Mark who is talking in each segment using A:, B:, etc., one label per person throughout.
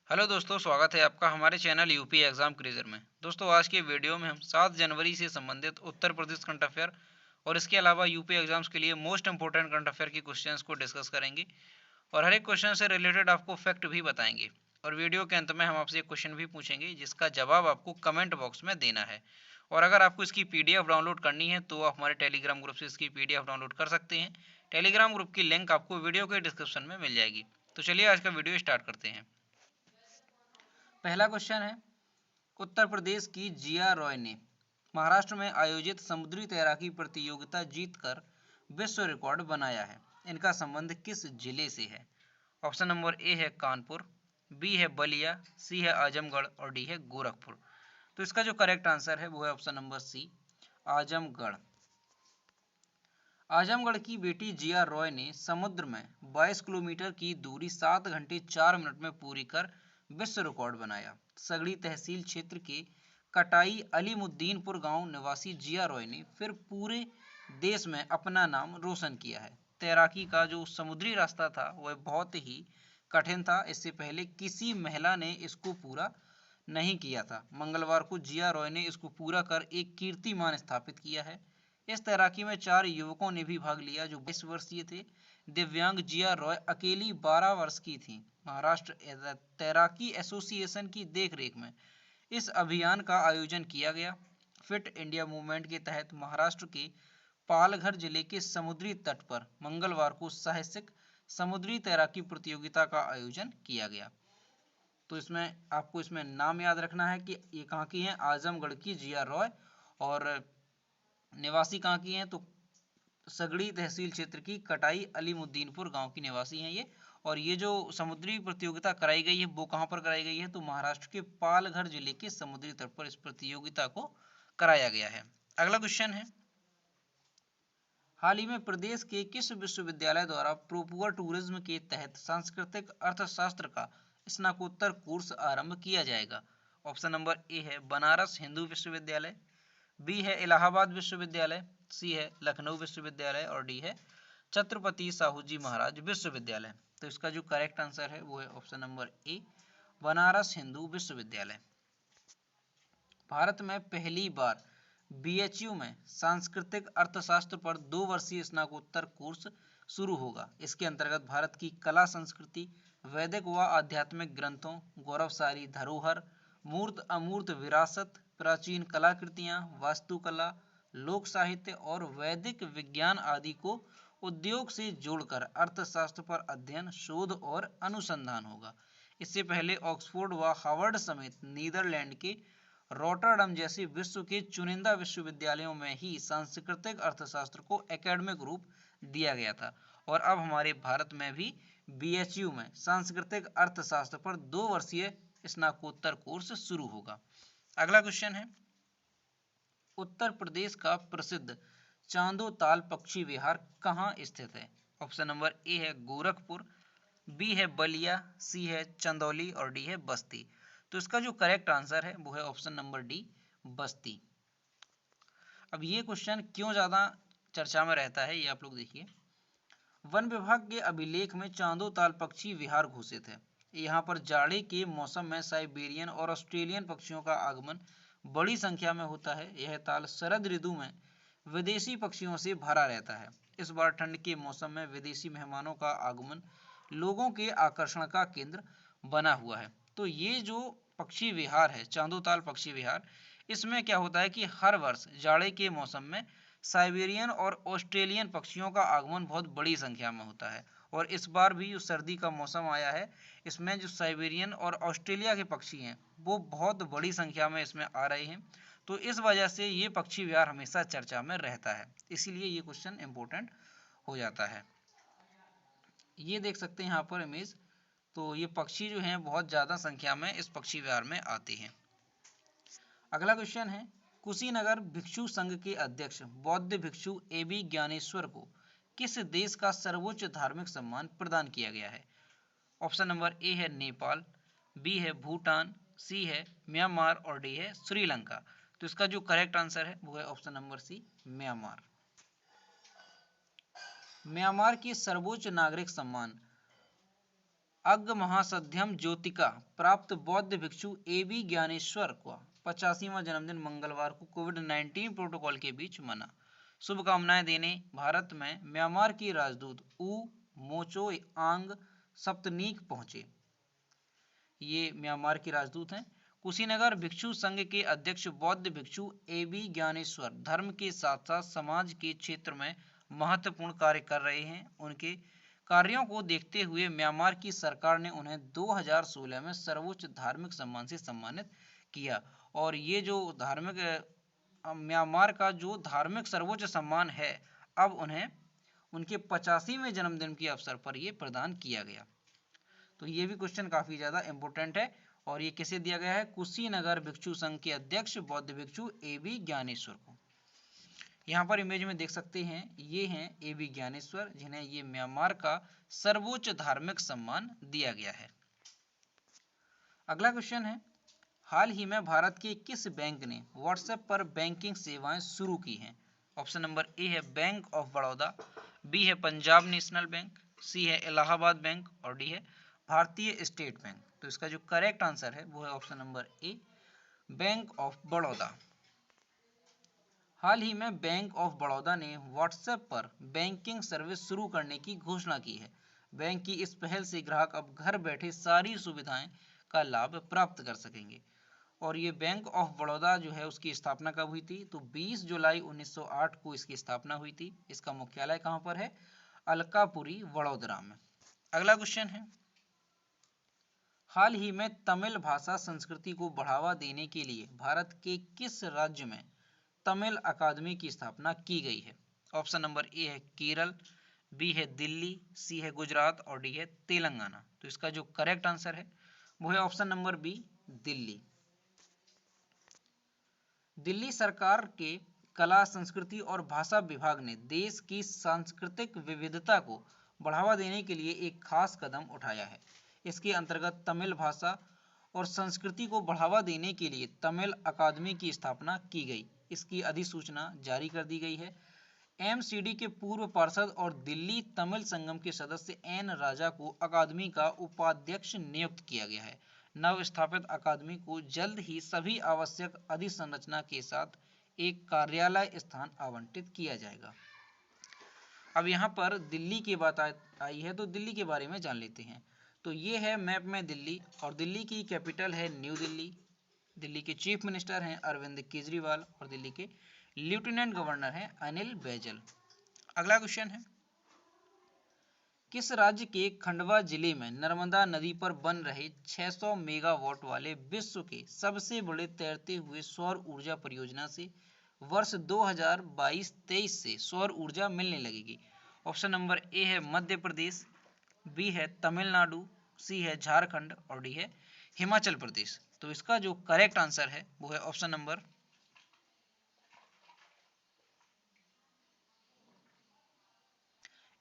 A: Hello दोस्तों, स्वागत है आपका हमारे चैनल यूपी एग्ज़ाम क्रिज़र में। दोस्तों, आज के वीडियो में हम 7 जनवरी से संबंधित उत्तर प्रदेश करंट अफेयर और इसके अलावा यूपी एग्ज़ाम्स के लिए मोस्ट इंपोर्टेंट करंट अफेयर की क्वेश्चंस को डिस्कस करेंगे और हर एक क्वेश्चन से रिलेटेड आपको फैक्ट भी बताएंगे। और वीडियो के अंत में हम आपसे एक क्वेश्चन भी पूछेंगे जिसका जवाब आपको कमेंट बॉक्स में देना है। और अगर आपको इसकी पीडीएफ डाउनलोड करनी है तो आप हमारे टेलीग्राम ग्रुप से इसकी पीडीएफ डाउनलोड कर सकते हैं। टेलीग्राम ग्रुप की लिंक आपको वीडियो के डिस्क्रिप्शन में मिल जाएगी। तो चलिए आज का वीडियो स्टार्ट करते हैं। पहला क्वेश्चन है, उत्तर प्रदेश की जिया रॉय ने महाराष्ट्र में आयोजित समुद्री तैराकी प्रतियोगिता जीतकर विश्व रिकॉर्ड बनाया है। इनका संबंध किस जिले से है? ऑप्शन नंबर ए है कानपुर, बी है बलिया, सी है आजमगढ़ और डी है गोरखपुर। तो इसका जो करेक्ट आंसर है वो है option number C, Azamgarh. Azamgarh की बेटी जिया रॉय ने समुद्र में 22 किलोमीटर की दूरी 7 घंटे 4 मिनट में पूरी कर विश्व रिकॉर्ड बनाया। सगड़ी तहसील क्षेत्र के कटाई अलीमुद्दीनपुर गांव निवासी जिया रॉय ने फिर पूरे देश में अपना नाम रोशन किया है। तैराकी का जो समुद्री रास्ता था वह बहुत ही कठिन था। इससे पहले किसी महिला ने इसको पूरा नहीं किया था। मंगलवार को जिया रॉय ने इसको पूरा कर एक कीर्तिमान स्थापित किया है। इस तैराकी में 4 युवकों ने भी भाग लिया जो 22 वर्षीय थे। दिव्यांग जिया रॉय अकेली 12 वर्ष की थी। महाराष्ट्र तैराकी एसोसिएशन की देखरेख में इस अभियान का आयोजन किया गया। फिट इंडिया मूवमेंट के तहत महाराष्ट्र के पालघर जिले के समुद्री तट पर मंगलवार को साहसिक समुद्री तैराकी प्रतियोगिता का आयोजन किया गया। तो इसमें आपको इसमें नाम याद रखना है कि ये कहाँ की हैं, आजमगढ़ की जिया रॉय, और निवासी कहाँ की हैं तो सगड़ी तहसील क्षेत्र की कटाई अलीमुद्दीनपुर गांव की निवासी हैं ये। और ये जो समुद्री प्रतियोगिता कराई गई है वो कहाँ पर कराई गई है तो महाराष्ट्र के पालघर जिले के समुद्री तट पर इस प्रतियोगिता को कराया गया है। अगला क्वेश्चन है, हाल ही में प्रदेश के किस विश्वविद्यालय द्वारा प्रोपुअर टूरिज्म के तहत सांस्कृतिक अर्थशास्त्र का स्नातकोत्तर कोर्स आरंभ किया जाएगा? ऑप्शन नंबर ए है बनारस हिंदू विश्वविद्यालय, बी है इलाहाबाद विश्वविद्यालय, सी है लखनऊ विश्वविद्यालय और डी है छत्रपति साहू जी महाराज विश्वविद्यालय। तो इसका जो करेक्ट आंसर है वो है ऑप्शन नंबर ए, बनारस हिंदू विश्वविद्यालय। भारत में पहली बार बीएचयू में सांस्कृतिक अर्थशास्त्र पर 2 वर्षीय स्नातकोत्तर कोर्स शुरू होगा। इसके अंतर्गत भारत की कला संस्कृति, वैदिक व आध्यात्मिक ग्रंथों, गौरवशाली धरोहर, मूर्त अमूर्त विरासत, प्राचीन कलाकृतियां, वास्तुकला, लोक साहित्य और वैदिक विज्ञान आदि को उद्योग से जोड़कर अर्थशास्त्र पर अध्ययन, शोध और अनुसंधान होगा। इससे पहले ऑक्सफोर्ड व हार्वर्ड समेत नीदरलैंड के रॉटरडम जैसे विश्व के चुनिंदा विश्वविद्यालयों में ही सांस्कृतिक अर्थशास्त्र को एकेडमिक रूप दिया गया था। और अब हमारे भारत में भी बीएचयू में सांस्कृतिक अर्थशास्त्र पर 2 वर्षीय स्नातकोत्तर कोर्स शुरू होगा। अगला क्वेश्चन है, उत्तर प्रदेश का प्रसिद्ध चांदोताल पक्षी विहार कहाँ स्थित है? ऑप्शन नंबर ए है गोरखपुर, बी है बलिया, सी है चंदौली और डी है बस्ती। तो इसका जो करेक्ट आंसर है वो है ऑप्शन नंबर डी, बस्ती। अब ये क्वेश्चन क्यों ज़्यादा चर्चा में रहता है ये आप लोग देखिए। वन विभाग के अभिलेख में चांदोताल पक्षी विहार घोषित है। यहाँ पर जाड़े के मौसम में साइबेरियन और ऑस्ट्रेलियन पक्षियों का आगमन बड़ी संख्या में होता है। यह ताल शरद ऋतु में विदेशी पक्षियों से भरा रहता है। इस बार ठंड के मौसम में विदेशी मेहमानों का आगमन लोगों के आकर्षण का केंद्र बना हुआ है। तो ये जो पक्षी विहार है चांदोताल पक्षी विहार, इसमें क्या होता है कि हर वर्ष जाड़े के मौसम में साइबेरियन और ऑस्ट्रेलियन पक्षियों का आगमन बहुत बड़ी संख्या में होता है। और इस बार भी जो सर्दी का मौसम आया है इसमें जो साइबेरियन और ऑस्ट्रेलिया के पक्षी हैं वो बहुत बड़ी संख्या में इसमें आ रहे हैं। तो इस वजह से ये पक्षी विहार हमेशा चर्चा में रहता है, इसीलिए ये क्वेश्चन इंपॉर्टेंट हो जाता है। ये देख सकते हैं यहाँ पर इमेज, तो ये पक्षी जो हैं बहुत ज़्यादा संख्या में इस पक्षी विहार में आते हैं। अगला क्वेश्चन है, कुशीनगर भिक्षु संघ के अध्यक्ष बौद्ध भिक्षु ए.बी. ज्ञानेश्वर को किस देश का सर्वोच्च धार्मिक सम्मान प्रदान किया गया है? ऑप्शन नंबर ए है नेपाल, बी है भूटान, सी है म्यांमार और डी है श्रीलंका। तो इसका जो करेक्ट आंसर है वो है option number C, Myanmar. Myanmar के सर्वोच्च नागरिक सम्मान अग्ग महासध्यम ज्योतिका प्राप्त बौद्ध भिक्षु A.B. ज्ञानेश्वर का 85वां जन्मदिन मंगलवार को कोविड-19 प्रोटोकॉल के बीच मना। शुभकामनाएं देने भारत में म्यांमार की राजदूत ऊ मोचो आंग सप्तनीक पहुंचे। ये म्यांमार की राजदूत हैं। कुशीनगर भिक्षु संघ के अध्यक्ष बौद्ध भिक्षु A.B. ज्ञानेश्वर धर्म के साथ साथ समाज के क्षेत्र में महत्वपूर्ण कार्य कर रहे हैं। उनके कार्यों को देखते हुए म्यांमार की सरकार ने उन्हें 2016 में सर्वोच्च धार्मिक सम्मान से सम्मानित किया। और ये जो म्यांमार का जो धार्मिक सर्वोच्च सम्मान है, अब उन्हें उनके 85वें जन्मदिन के अवसर पर ये प्रदान किया गया। तो ये भी क्वेश्चन काफी ज्यादा इंपॉर्टेंट है। और ये किसे दिया गया है? कुशीनगर भिक्षु संघ के अध्यक्ष बौद्ध भिक्षु A.B. ज्ञानेश्वर को। यहाँ पर इमेज में देख सकते हैं, ये हैं A.B. ज्ञानेश्वर, जिन्हें ये म्यांमार का सर्वोच्च धार्मिक सम्मान दिया गया है। अगला क्वेश्चन है, हाल ही में भारत के किस बैंक ने व्हाट्सएप पर बैंकिंग सेवाएं शुरू की हैं? ऑप्शन नंबर ए है बैंक ऑफ बड़ौदा, बी है पंजाब नेशनल बैंक, सी है इलाहाबाद बैंक और डी है भारतीय स्टेट बैंक। तो इसका जो करेक्ट आंसर है वो है option number A, bank of Baroda. हाल ही में बैंक ऑफ बड़ौदा ने व्हाट्सएप पर बैंकिंग सर्विस शुरू करने की घोषणा की है। बैंक की इस पहल से ग्राहक अब घर बैठे सारी सुविधाएं का लाभ प्राप्त कर सकेंगे। और ये बैंक ऑफ बड़ौदा जो है उसकी स्थापना कब हुई थी? तो 20 जुलाई 1908 को इसकी स्थापना हुई थी। इसका मुख्यालय कहाँ पर है? अलकापुरी, वडोदरा में। अगला क्वेश्चन है, हाल ही में तमिल भाषा संस्कृति को बढ़ावा देने के लिए भारत के किस राज्य में तमिल अकादमी की स्थापना की गई है? ऑप्शन नंबर ए है केरल, बी है दिल्ली, सी है गुजरात और डी है तेलंगाना। तो इसका जो करेक्ट आंसर है वो है option number B, Delhi. Delhi सरकार के कला, संस्कृति और भाषा विभाग ने देश की सांस्कृतिक विविधता को बढ़ावा देने के लिए एक खास कदम उठाया है। इसके अंतर्गत तमिल भाषा और संस्कृति को बढ़ावा देने के लिए तमिल अकादमी की स्थापना की गई। इसकी अधिसूचना जारी कर दी गई है। एमसीडी के पूर्व पार्षद और दिल्ली तमिल संगम के सदस्य एन राजा को अकादमी का उपाध्यक्ष नियुक्त किया गया है। नव स्थापित अकादमी को जल्द ही सभी आवश्यक अधिसंरचना के साथ एक कार्यालय स्थान आवंटित किया जाएगा। अब यहाँ पर दिल्ली की बात आई है तो दिल्ली के बारे में जान लेते हैं। तो ये है मैप में दिल्ली, और दिल्ली की कैपिटल है न्यू दिल्ली। दिल्ली के चीफ मिनिस्टर हैं अरविंद केजरीवाल और दिल्ली के लेफ्टिनेंट गवर्नर हैं अनिल बैजल। अगला क्वेश्चन है, किस राज्य के खंडवा जिले में नर्मदा नदी पर बन रहे 600 मेगावाट वाले विश्व के सबसे बड़े तैरते हुए सौर ऊर्जा परियोजना से वर्ष 2022-23 से सौर ऊर्जा मिलने लगेगी? ऑप्शन नंबर ए है मध्य प्रदेश, बी है तमिलनाडु, सी है झारखंड और डी है हिमाचल प्रदेश। तो इसका जो करेक्ट आंसर है वो है ऑप्शन नंबर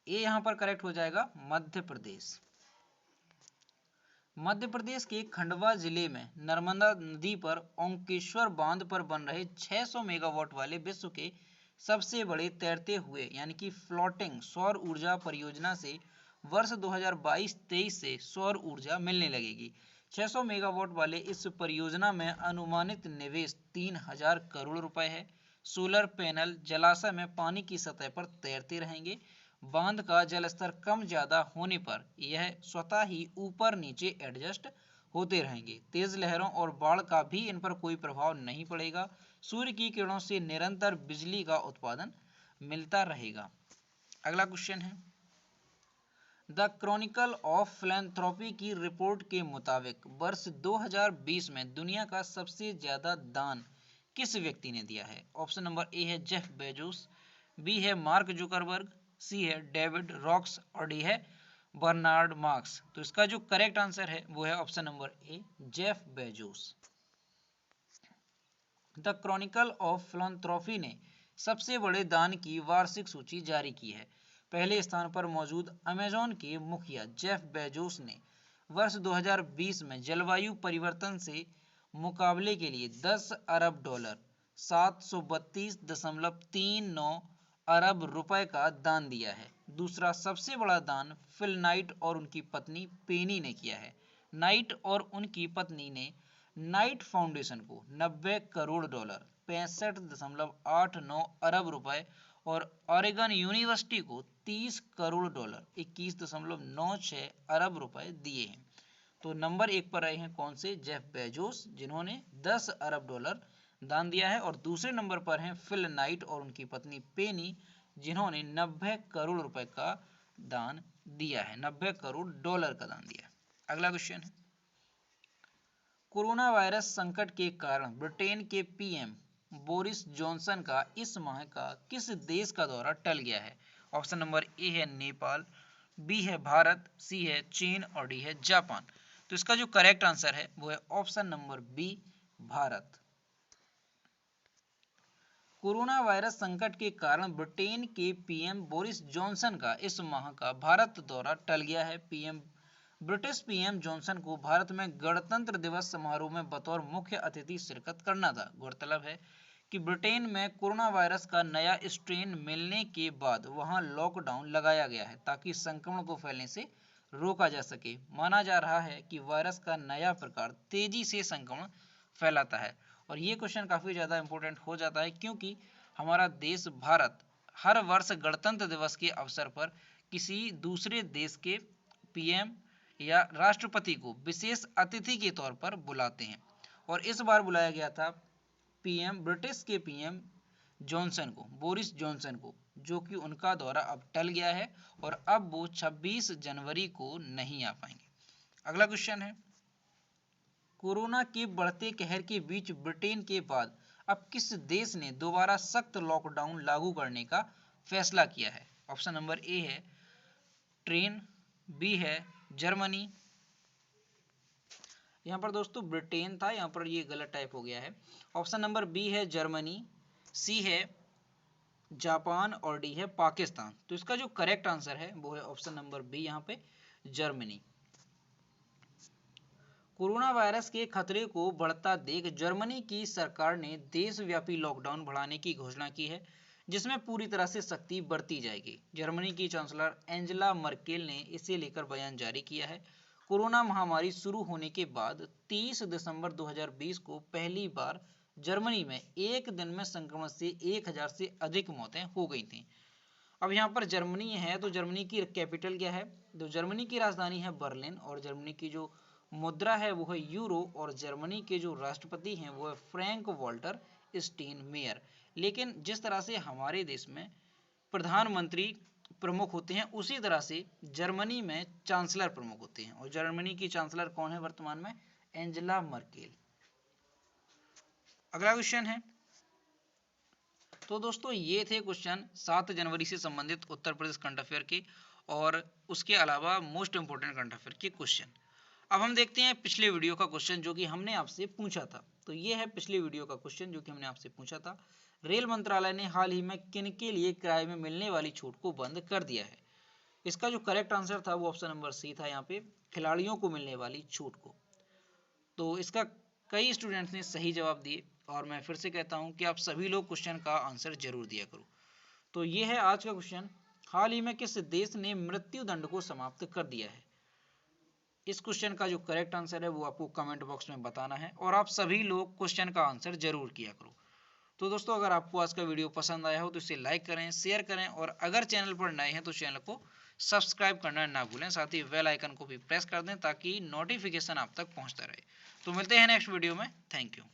A: ए, यहां पर करेक्ट हो जाएगा मध्य प्रदेश। मध्य प्रदेश के खंडवा जिले में नर्मदा नदी पर ओंकेश्वर बांध पर बन रहे 600 मेगावाट वाले विश्व के सबसे बड़े तैरते हुए यानी कि फ्लोटिंग सौर ऊर्जा परियोजना से वर्ष 2022-23 से सौर ऊर्जा मिलने लगेगी। 600 मेगावाट वाले इस परियोजना में अनुमानित निवेश 3000 करोड़ रुपए है। सोलर पैनल जलाशय में पानी की सतह पर तैरते रहेंगे। बांध का जलस्तर कम ज्यादा होने पर यह स्वतः ही ऊपर नीचे एडजस्ट होते रहेंगे। तेज लहरों और बाढ़ का भी इन पर कोई प्रभाव नहीं पड़ेगा। सूर्य की किरणों से निरंतर बिजली का उत्पादन मिलता रहेगा। अगला क्वेश्चन है, द क्रॉनिकल ऑफ फिलैंथ्रोपी की रिपोर्ट के मुताबिक वर्ष 2020 में दुनिया का सबसे ज्यादा दान किस व्यक्ति ने दिया है? ऑप्शन नंबर ए है जेफ बेजोस, बी है मार्क जुकरबर्ग, सी है डेविड रॉक्स और डी है बर्नार्ड मार्क्स। तो इसका जो करेक्ट आंसर है वो है option number A, Jeff Bezos. The Chronicle of philanthropy ने सबसे बड़े दान की वार्षिक सूची जारी की है। पहले स्थान पर मौजूद अमेजॉन के मुखिया जेफ बेजोस ने वर्ष 2020 में जलवायु परिवर्तन से मुकाबले के लिए 10 अरब डॉलर 732.39 अरब रुपए का दान दिया है। दूसरा सबसे बड़ा दान फिल नाइट और उनकी पत्नी पेनी ने किया है। नाइट और उनकी पत्नी ने नाइट फाउंडेशन को 90 करोड़ डॉलर 65.89 अरब रुपए और ओरेगन यूनिवर्सिटी को 30 करोड़ डॉलर 21.96 अरब रुपए दिए हैं। तो नंबर 1 पर आए हैं कौन से? जेफ बेजोस, जिन्होंने 10 अरब डॉलर दान दिया है। और दूसरे नंबर पर हैं फिल नाइट और उनकी पत्नी पेनी, जिन्होंने 90 करोड़ रुपए का दान दिया है, 90 करोड़ डॉलर का दान दिया है। अगला क्वेश्चन है, कोरोना वायरस संकट के कारण ब्रिटेन के पीएम बोरिस जॉनसन का इस माह का किस देश का दौरा टल गया है? ऑप्शन नंबर ए है नेपाल, बी है भारत, सी है चीन और डी है जापान। तो इसका जो करेक्ट आंसर है वो है option number B, Bharat. Corona virus संकट के कारण ब्रिटेन के पीएम बोरिस जॉनसन का इस माह का भारत दौरा टल गया है। ब्रिटिश पीएम जॉनसन को भारत में गणतंत्र दिवस समारोह में बतौर मुख्य अतिथि शिरकत करना था। गौरतलब है कि ब्रिटेन में कोरोना वायरस का नया स्ट्रेन मिलने के बाद वहां लॉकडाउन लगाया गया है ताकि संक्रमण को फैलने से रोका जा सके। माना जा रहा है कि वायरस का नया प्रकार तेजी से संक्रमण फैलाता है। और ये क्वेश्चन काफ़ी ज़्यादा इंपॉर्टेंट हो जाता है क्योंकि हमारा देश भारत हर वर्ष गणतंत्र दिवस के अवसर पर किसी दूसरे देश के पीएम या राष्ट्रपति को विशेष अतिथि के तौर पर बुलाते हैं। और इस बार बुलाया गया था ब्रिटिश के पीएम जॉनसन को, बोरिस जॉनसन को, जो कि उनका दौरा अब टल गया है और अब वो 26 जनवरी को नहीं आ पाएंगे। अगला क्वेश्चन है, कोरोना के बढ़ते कहर के बीच ब्रिटेन के बाद अब किस देश ने दोबारा सख्त लॉकडाउन लागू करने का फैसला किया है? ऑप्शन नंबर ए है ट्रेन, बी है जर्मनी, यहाँ पर दोस्तों ब्रिटेन था, यहाँ पर ये गलत टाइप हो गया है। ऑप्शन नंबर बी है जर्मनी, सी है जापान और डी है पाकिस्तान। तो इसका जो करेक्ट आंसर है वो है ऑप्शन नंबर बी, यहाँ पे जर्मनी। कोरोना वायरस के खतरे को बढ़ता देख जर्मनी की सरकार ने देशव्यापी लॉकडाउन बढ़ाने की घोषणा की है, जिसमें पूरी तरह से सख्ती बरती जाएगी। जर्मनी की चांसलर एंजेला मर्केल ने इसे लेकर बयान जारी किया है। कोरोना महामारी शुरू होने के बाद 30 दिसंबर 2020 को पहली बार जर्मनी में एक दिन में संक्रमण से 1000 से अधिक मौतें हो गई थी। अब यहाँ पर जर्मनी है तो जर्मनी की कैपिटल क्या है? तो जर्मनी की राजधानी है बर्लिन और जर्मनी की जो मुद्रा है वो है यूरो और जर्मनी के जो राष्ट्रपति हैं वो है फ्रैंक वॉल्टर स्टेनमेयर। लेकिन जिस तरह से हमारे देश में प्रधानमंत्री प्रमुख होते हैं उसी तरह से जर्मनी में चांसलर प्रमुख होते हैं और जर्मनी की चांसलर कौन है वर्तमान में? Angela Merkel. अगला क्वेश्चन है, तो दोस्तों ये थे क्वेश्चन 7 जनवरी से संबंधित उत्तर प्रदेश करंट अफेयर के और उसके अलावा मोस्ट इंपोर्टेंट करंट अफेयर के क्वेश्चन। अब हम देखते हैं पिछले वीडियो का क्वेश्चन जो कि हमने आपसे पूछा था। तो ये है पिछले वीडियो का क्वेश्चन जो कि हमने आपसे पूछा था, रेल मंत्रालय ने हाल ही में किन के लिए किराए में मिलने वाली छूट को बंद कर दिया है? इसका जो करेक्ट आंसर था वो ऑप्शन नंबर सी था, यहाँ पे खिलाड़ियों को मिलने वाली छूट को। तो इसका कई स्टूडेंट्स ने सही जवाब दिए और मैं फिर से कहता हूँ कि आप सभी लोग क्वेश्चन का आंसर जरूर दिया करो। तो ये है आज का क्वेश्चन, हाल ही में किस देश ने मृत्यु दंड को समाप्त कर दिया है? इस क्वेश्चन का जो करेक्ट आंसर है वो आपको कमेंट बॉक्स में बताना है और आप सभी लोग क्वेश्चन का आंसर जरूर किया करो। तो दोस्तों अगर आपको आज का वीडियो पसंद आया हो तो इसे लाइक करें, शेयर करें और अगर चैनल पर नए हैं तो चैनल को सब्सक्राइब करना ना भूलें। साथ ही बेल आइकन को भी प्रेस कर दें ताकि नोटिफिकेशन आप तक पहुंचता रहे। तो मिलते हैं नेक्स्ट वीडियो में। Thank you.